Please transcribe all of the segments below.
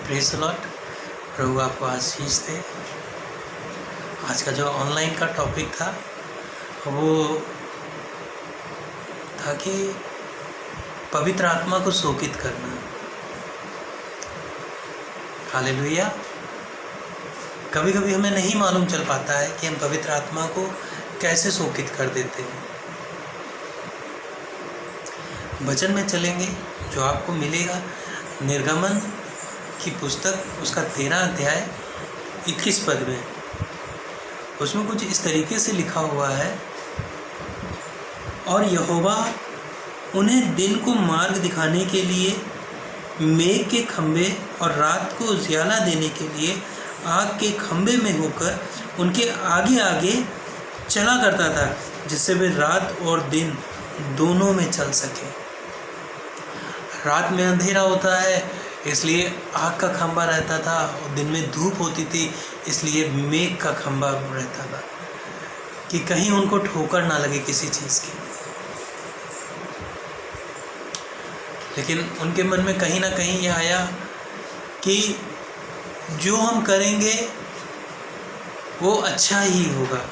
Praise the Lord. प्रभु आपको आशीष दे। आज का जो ऑनलाइन का टॉपिक था वो था कि पवित्र आत्मा को शोकित करना। हालेलुया। कभी कभी हमें नहीं मालूम चल पाता है कि हम पवित्र आत्मा को कैसे शोकित कर देते हैं। वचन में चलेंगे जो आपको मिलेगा निर्गमन की पुस्तक, उसका 13 अध्याय 21 पद में। उसमें कुछ इस तरीके से लिखा हुआ है, और यहोवा उन्हें दिन को मार्ग दिखाने के लिए मेघ के खंभे और रात को उजियाला देने के लिए आग के खंभे में होकर उनके आगे आगे चला करता था, जिससे वे रात और दिन दोनों में चल सके। रात में अंधेरा होता है इसलिए आग का खंभा रहता था, और दिन में धूप होती थी इसलिए मेघ का खंभा रहता था कि कहीं उनको ठोकर ना लगे किसी चीज़ की। लेकिन उनके मन में कहीं ना कहीं ये आया कि जो हम करेंगे वो अच्छा ही होगा।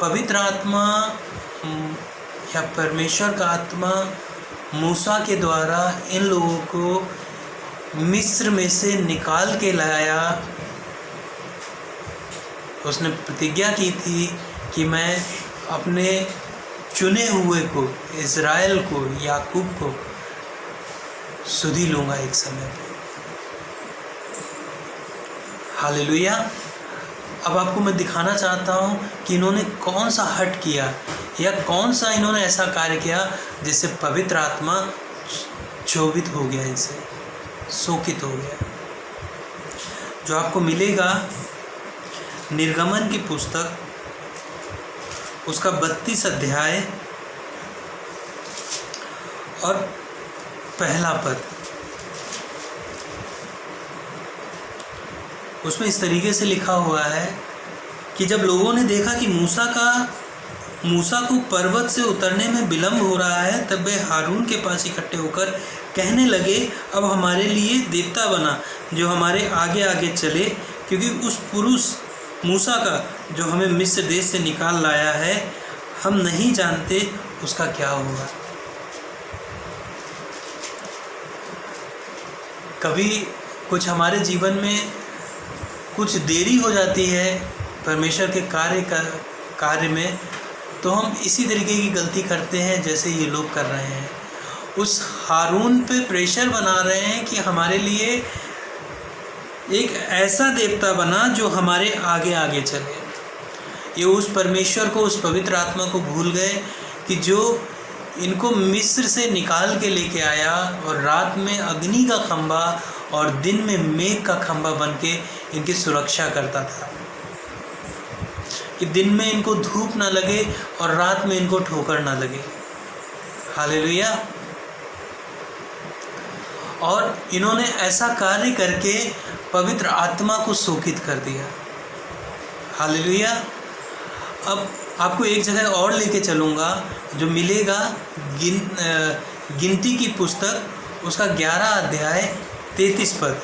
पवित्र आत्मा या परमेश्वर का आत्मा मूसा के द्वारा इन लोगों को मिस्र में से निकाल के लाया। उसने प्रतिज्ञा की थी कि मैं अपने चुने हुए को, इज़राइल को, याकूब को सुधि लूँगा एक समय पे। हालेलुया। अब आपको मैं दिखाना चाहता हूँ कि इन्होंने कौन सा हट किया या कौन सा इन्होंने ऐसा कार्य किया जिससे पवित्र आत्मा क्षोभित हो गया, इनसे शोकित हो गया। जो आपको मिलेगा निर्गमन की पुस्तक, उसका 32 अध्याय और पहला पद। उसमें इस तरीके से लिखा हुआ है कि जब लोगों ने देखा कि मूसा को पर्वत से उतरने में विलंब हो रहा है, तब वे हारून के पास इकट्ठे होकर कहने लगे, अब हमारे लिए देवता बना जो हमारे आगे आगे चले, क्योंकि उस पुरुष मूसा का जो हमें मिस्र देश से निकाल लाया है, हम नहीं जानते उसका क्या होगा। कभी कुछ हमारे जीवन में कुछ देरी हो जाती है परमेश्वर के कार्य में, तो हम इसी तरीके की गलती करते हैं जैसे ये लोग कर रहे हैं। उस हारून पे प्रेशर बना रहे हैं कि हमारे लिए एक ऐसा देवता बना जो हमारे आगे आगे चले। ये उस परमेश्वर को, उस पवित्र आत्मा को भूल गए कि जो इनको मिस्र से निकाल के लेके आया और रात में अग्नि का खंभा और दिन में मेघ का खंभा बन के इनकी सुरक्षा करता था, कि दिन में इनको धूप ना लगे और रात में इनको ठोकर ना लगे। हालेलुया। और इन्होंने ऐसा कार्य करके पवित्र आत्मा को शोकित कर दिया। हालेलुया। अब आपको एक जगह और लेके चलूँगा जो मिलेगा गिनती की पुस्तक, उसका 11 अध्याय 33 पद।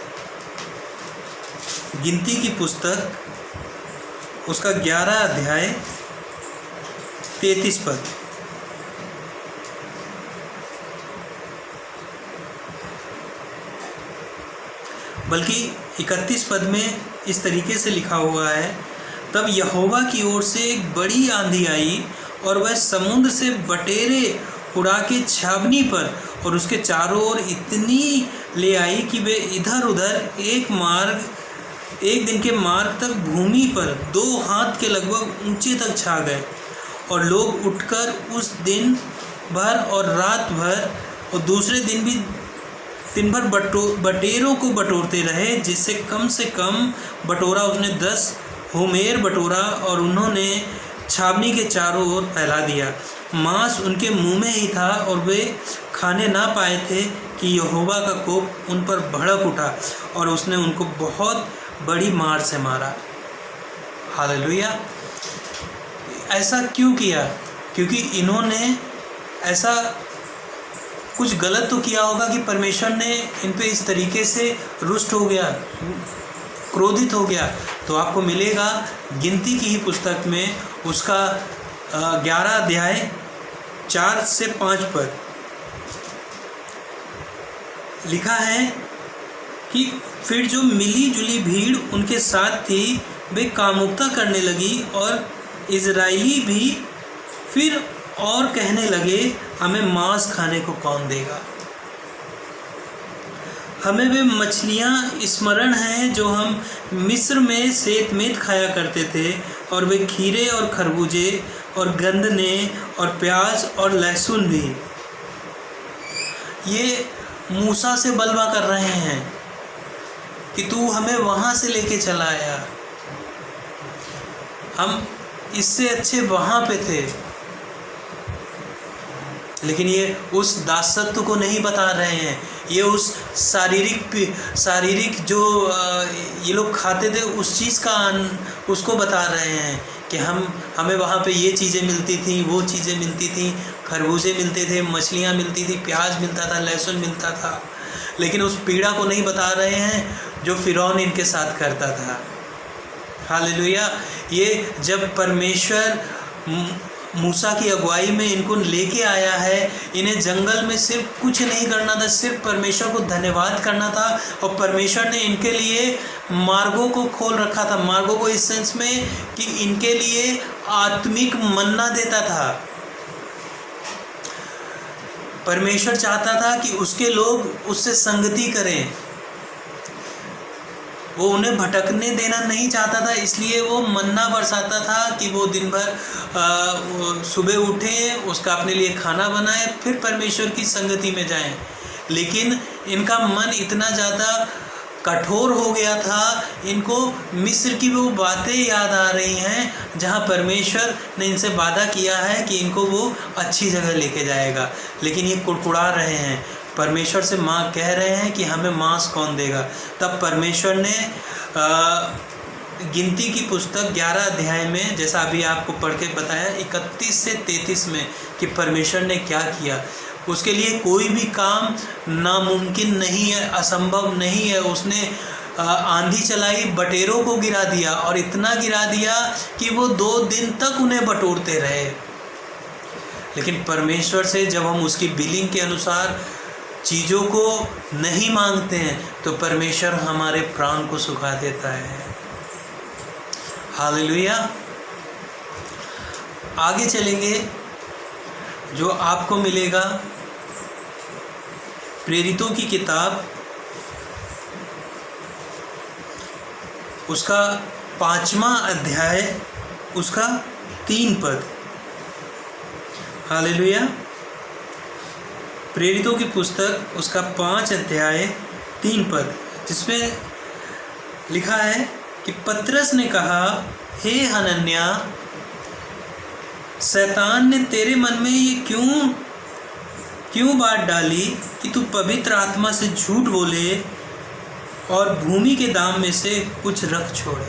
गिनती की पुस्तक, उसका 11 अध्याय 33 पद। बल्कि 31 पद में इस तरीके से लिखा हुआ है, तब यहोवा की ओर से एक बड़ी आंधी आई और वह समुद्र से बटेरे उड़ा के छावनी पर और उसके चारों ओर इतनी ले आई कि वे इधर उधर एक दिन के मार्ग तक भूमि पर 2 हाथ के लगभग ऊंचे तक छा गए। और लोग उठकर उस दिन भर और रात भर और दूसरे दिन भी दिन भर बटेरों को बटोरते रहे, जिससे कम से कम बटोरा उसने 10 होमेर बटोरा, और उन्होंने छावनी के चारों ओर फैला दिया। मांस उनके मुंह में ही था और वे खाने ना पाए थे कि यहोवा का कोप उन पर भड़क उठा और उसने उनको बहुत बड़ी मार से मारा। हालेलुया। ऐसा क्यों किया? क्योंकि इन्होंने ऐसा कुछ गलत तो किया होगा कि परमेश्वर ने इन पे इस तरीके से रुष्ट हो गया, क्रोधित हो गया। तो आपको मिलेगा गिनती की ही पुस्तक में उसका 11 अध्याय 4 से 5 पद लिखा है कि फिर जो मिली जुली भीड़ उनके साथ थी वे कामुकता करने लगी, और इजराइली भी फिर और कहने लगे, हमें मांस खाने को कौन देगा। हमें वे मछलियाँ स्मरण हैं जो हम मिस्र में सेतमेत खाया करते थे, और वे खीरे और खरबूजे और गंदने और प्याज और लहसुन भी। ये मूसा से बलवा कर रहे हैं कि तू हमें वहाँ से लेके चला आया, हम इससे अच्छे वहाँ पे थे। लेकिन ये उस दासत्व को नहीं बता रहे हैं, ये उस शारीरिक जो ये लोग खाते थे उस चीज़ का उसको बता रहे हैं कि हमें वहाँ पे ये चीज़ें मिलती थी, वो चीज़ें मिलती थी, खरबूजे मिलते थे, मछलियाँ मिलती थी, प्याज मिलता था, लहसुन मिलता था। लेकिन उस पीड़ा को नहीं बता रहे हैं जो फिरौन इनके साथ करता था। हालेलुया। ये जब परमेश्वर मूसा की अगुवाई में इनको लेके आया है, इन्हें जंगल में सिर्फ कुछ नहीं करना था, सिर्फ परमेश्वर को धन्यवाद करना था। और परमेश्वर ने इनके लिए मार्गों को खोल रखा था, मार्गों को इस सेंस में कि इनके लिए आत्मिक मन्ना देता था। परमेश्वर चाहता था कि उसके लोग उससे संगति करें, वो उन्हें भटकने देना नहीं चाहता था, इसलिए वो मन्ना बरसाता था कि वो दिन भर सुबह उठें, उसका अपने लिए खाना बनाएं, फिर परमेश्वर की संगति में जाएं। लेकिन इनका मन इतना ज़्यादा कठोर हो गया था, इनको मिस्र की वो बातें याद आ रही हैं जहाँ परमेश्वर ने इनसे वादा किया है कि इनको वो अच्छी जगह लेके जाएगा। लेकिन ये कुड़कुड़ा रहे हैं, परमेश्वर से माँ कह रहे हैं कि हमें मांस कौन देगा। तब परमेश्वर ने गिनती की पुस्तक 11 अध्याय में, जैसा अभी आपको पढ़ के बताया 31 से 33 में, कि परमेश्वर ने क्या किया। उसके लिए कोई भी काम नामुमकिन नहीं है, असंभव नहीं है। उसने आंधी चलाई, बटेरों को गिरा दिया, और इतना गिरा दिया कि वो 2 दिन तक उन्हें बटोरते रहे। लेकिन परमेश्वर से जब हम उसकी बिलिंग के अनुसार चीज़ों को नहीं मांगते हैं तो परमेश्वर हमारे प्राण को सुखा देता है। हालेलुया। आगे चलेंगे, जो आपको मिलेगा प्रेरितों की किताब, उसका 5वां अध्याय, उसका 3 पद। हालेलुया। प्रेरितों की पुस्तक उसका 5 अध्याय 3 पद, जिसमें लिखा है कि पतरस ने कहा, हे हनन्या, शैतान ने तेरे मन में ये क्यों बात डाली कि तू पवित्र आत्मा से झूठ बोले और भूमि के दाम में से कुछ रख छोड़े।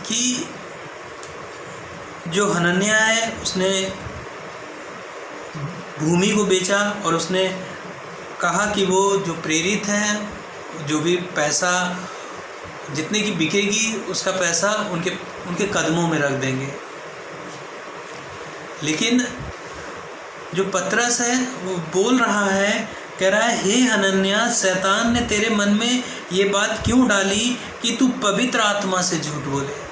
कि जो हनन्या है उसने भूमि को बेचा और उसने कहा कि वो जो प्रेरित हैं, जो भी पैसा जितने की बिकेगी उसका पैसा उनके कदमों में रख देंगे। लेकिन जो पतरस है वो बोल रहा है, कह रहा है, हे हनन्या, शैतान ने तेरे मन में ये बात क्यों डाली कि तू पवित्र आत्मा से झूठ बोले।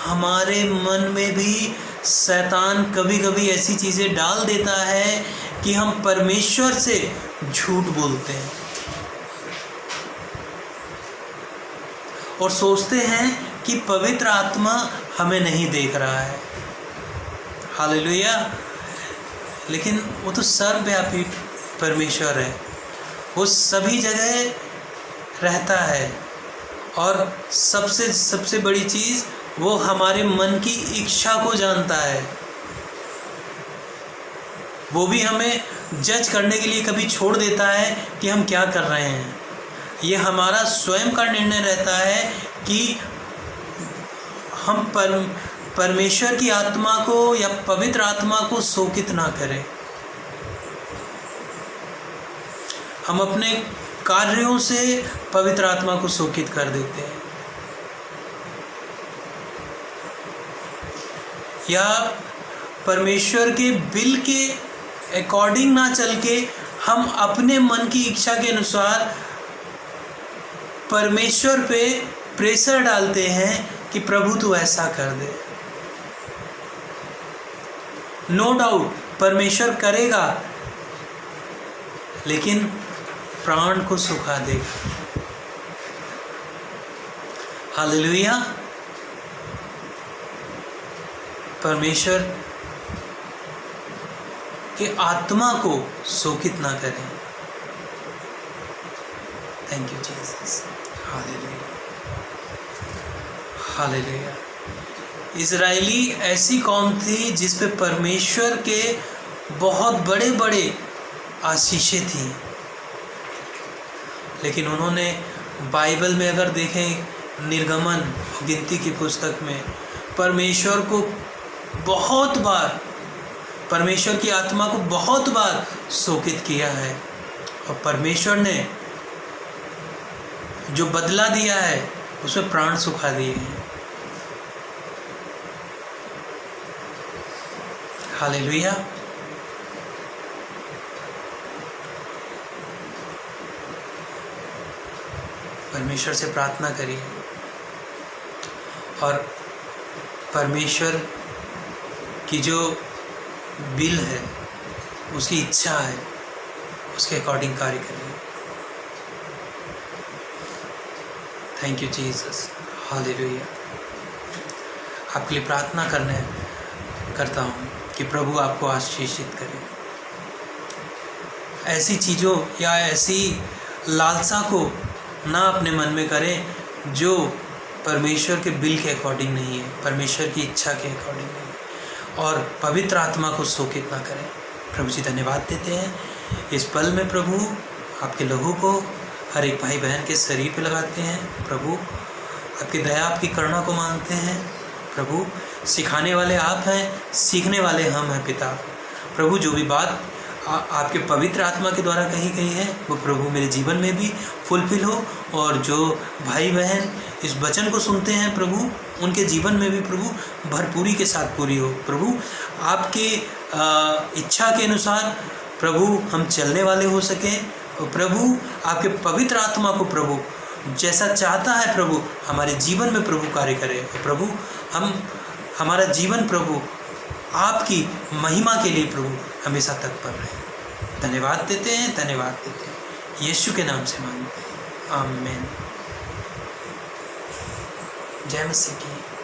हमारे मन में भी शैतान कभी कभी ऐसी चीज़ें डाल देता है कि हम परमेश्वर से झूठ बोलते हैं और सोचते हैं कि पवित्र आत्मा हमें नहीं देख रहा है। हालेलुया। लेकिन वो तो सर्वव्यापी परमेश्वर है, वो सभी जगह रहता है। और सबसे बड़ी चीज़, वो हमारे मन की इच्छा को जानता है। वो भी हमें जज करने के लिए कभी छोड़ देता है कि हम क्या कर रहे हैं। ये हमारा स्वयं का निर्णय रहता है कि हम परमेश्वर की आत्मा को या पवित्र आत्मा को शोकित ना करें। हम अपने कार्यों से पवित्र आत्मा को शोकित कर देते हैं, या परमेश्वर के बिल के अकॉर्डिंग ना चल के हम अपने मन की इच्छा के अनुसार परमेश्वर पे प्रेशर डालते हैं कि प्रभु तू ऐसा कर दे। नो डाउट परमेश्वर करेगा, लेकिन प्राण को सुखा देगा। हालेलुया। परमेश्वर के आत्मा को शोकित ना करें। Thank you Jesus. Hallelujah, hallelujah. Israeli ऐसी कौम थी जिस पे परमेश्वर के बहुत बड़े बड़े आशीषें थी, लेकिन उन्होंने बाइबल में अगर देखें निर्गमन गिनती की पुस्तक में परमेश्वर को बहुत बार, परमेश्वर की आत्मा को बहुत बार शोकित किया है, और परमेश्वर ने जो बदला दिया है उसमें प्राण सुखा दिए हैं। हालेलुया। परमेश्वर से प्रार्थना करिए और परमेश्वर की जो बिल है, उसकी इच्छा है, उसके अकॉर्डिंग कार्य करिए। Thank you Jesus. हालेलुया। आपके लिए प्रार्थना करता हूँ कि प्रभु आपको आशीषित करे। ऐसी चीज़ों या ऐसी लालसा को ना अपने मन में करें जो परमेश्वर के बिल के अकॉर्डिंग नहीं है, परमेश्वर की इच्छा के अकॉर्डिंग नहीं है, और पवित्र आत्मा को शोकित ना करें। प्रभु जी धन्यवाद देते हैं इस पल में। प्रभु आपके लहू को हर एक भाई बहन के शरीर पे लगाते हैं। प्रभु आपकी दया, आपकी करुणा को मांगते हैं। प्रभु सिखाने वाले आप हैं, सीखने वाले हम हैं पिता। प्रभु जो भी बात आपके पवित्र आत्मा के द्वारा कही गई है वो प्रभु मेरे जीवन में भी फुलफिल हो, और जो भाई बहन इस वचन को सुनते हैं प्रभु उनके जीवन में भी प्रभु भरपूरी के साथ पूरी हो। प्रभु आपके इच्छा के अनुसार प्रभु हम चलने वाले हो सकें, और प्रभु आपके पवित्र आत्मा को प्रभु जैसा चाहता है प्रभु हमारे जीवन में प्रभु कार्य करे। और प्रभु हमारा जीवन प्रभु आपकी महिमा के लिए प्रभु हमेशा तत्पर रहे। धन्यवाद देते हैं, धन्यवाद देते हैं। यीशु के नाम से मांगते हैं, आमीन। जय मसीह की।